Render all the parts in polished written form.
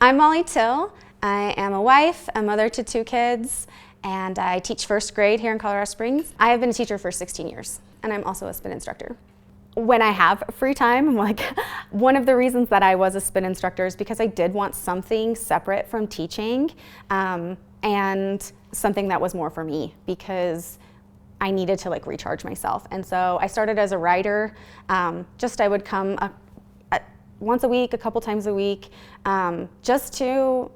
I'm Molly Till. I am a wife, a mother to 2 kids, and I teach first grade here in Colorado Springs. I have been a teacher for 16 years, and I'm also a spin instructor. When I have free time, one of the reasons that I was a spin instructor is because I did want something separate from teaching, and something that was more for me, because I needed to recharge myself. And so I started as a writer. I would come once a week, a couple times a week, just to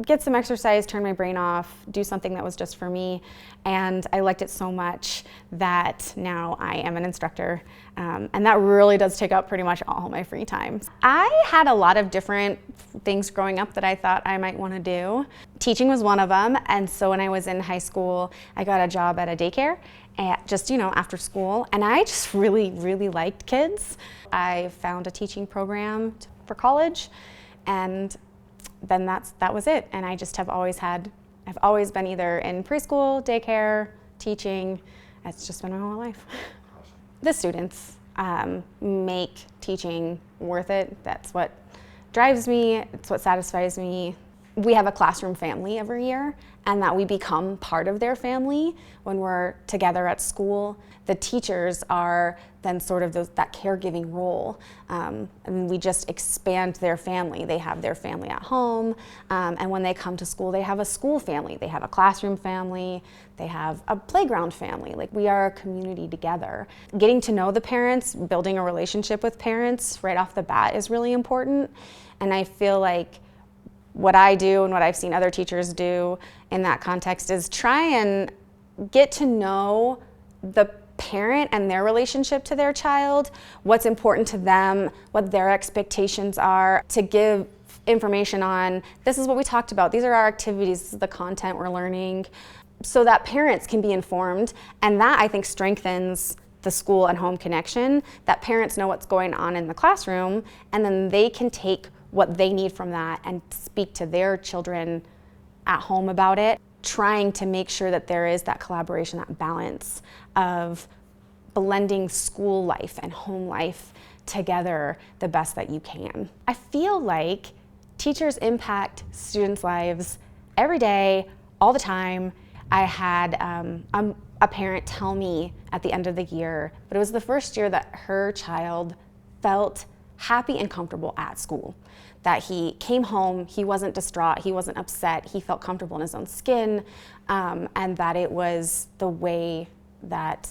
get some exercise, turn my brain off, do something that was just for me. And I liked it so much that now I am an instructor. And that really does take up pretty much all my free time. I had a lot of different things growing up that I thought I might want to do. Teaching was one of them. And so when I was in high school, I got a job at a daycare, after school. And I just really, really liked kids. I found a teaching program for college, and then that was it. And I just I've always been either in preschool, daycare, teaching. It's just been my whole life. The students make teaching worth it. That's what drives me. It's what satisfies me. We have a classroom family every year, and that we become part of their family when we're together at school. The teachers are then sort of that caregiving role, and we just expand their family. They have their family at home, and when they come to school, they have a school family. They have a classroom family. They have a playground family. We are a community together. Getting to know the parents, building a relationship with parents right off the bat is really important, and I feel like what I do and what I've seen other teachers do in that context is try and get to know the parent and their relationship to their child, what's important to them, what their expectations are, to give information on, this is what we talked about, these are our activities, this is the content we're learning, so that parents can be informed. And that, I think, strengthens the school and home connection, that parents know what's going on in the classroom, and then they can take what they need from that and speak to their children at home about it, trying to make sure that there is that collaboration, that balance of blending school life and home life together the best that you can. I feel like teachers impact students' lives every day, all the time. I had a parent tell me at the end of the year, but it was the first year that her child felt happy and comfortable at school. That he came home, he wasn't distraught, he wasn't upset, he felt comfortable in his own skin, and that it was the way that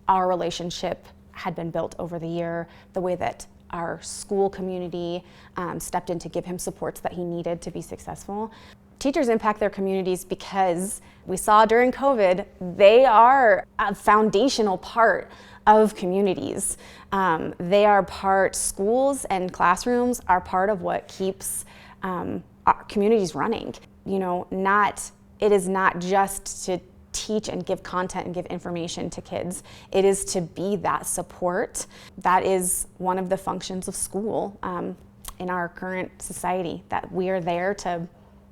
our relationship had been built over the year, the way that our school community stepped in to give him supports that he needed to be successful. Teachers impact their communities because we saw during COVID, they are a foundational part of communities. Schools and classrooms are part of what keeps our communities running. It is not just to teach and give content and give information to kids. It is to be that support. That is one of the functions of school in our current society, that we are there to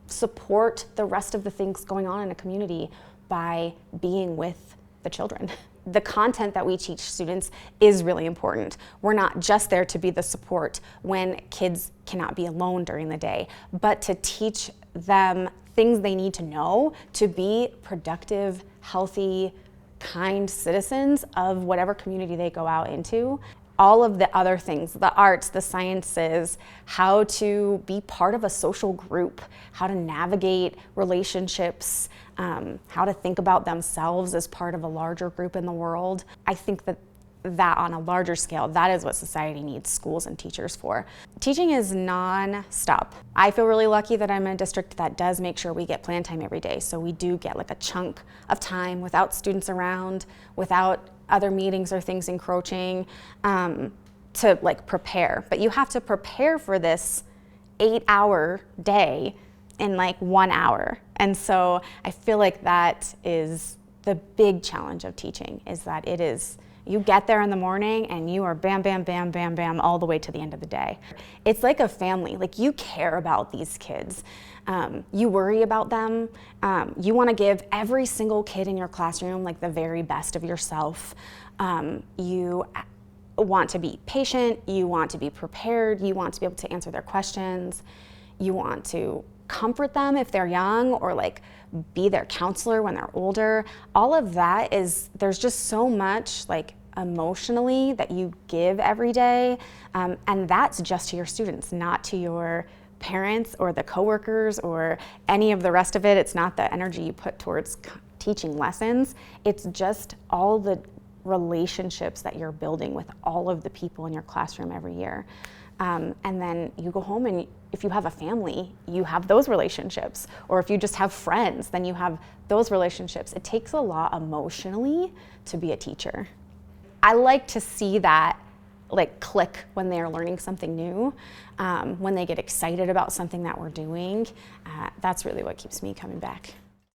support the rest of the things going on in a community by being with the children. The content that we teach students is really important. We're not just there to be the support when kids cannot be alone during the day, but to teach them things they need to know to be productive, healthy, kind citizens of whatever community they go out into. All of the other things, the arts, the sciences, how to be part of a social group, how to navigate relationships, how to think about themselves as part of a larger group in the world. I think that on a larger scale, that is what society needs schools and teachers for. Teaching is non-stop. I feel really lucky that I'm in a district that does make sure we get plan time every day. So we do get a chunk of time without students around, without other meetings or things encroaching, to prepare. But you have to prepare for this 8-hour day in 1 hour. And so I feel like that is the big challenge of teaching, is that you get there in the morning and you are bam, bam, bam, bam, bam, all the way to the end of the day. It's like a family. You care about these kids. You worry about them. You want to give every single kid in your classroom the very best of yourself. You want to be patient. You want to be prepared. You want to be able to answer their questions. You want to comfort them if they're young, or like be their counselor when they're older. All of that there's just so much like emotionally that you give every day, and that's just to your students, not to your parents or the coworkers or any of the rest of it. It's not the energy you put towards teaching lessons. It's just all the relationships that you're building with all of the people in your classroom every year. And then you go home, and if you have a family, you have those relationships. Or if you just have friends, then you have those relationships. It takes a lot emotionally to be a teacher. I like to see that like click when they're learning something new, when they get excited about something that we're doing. That's really what keeps me coming back.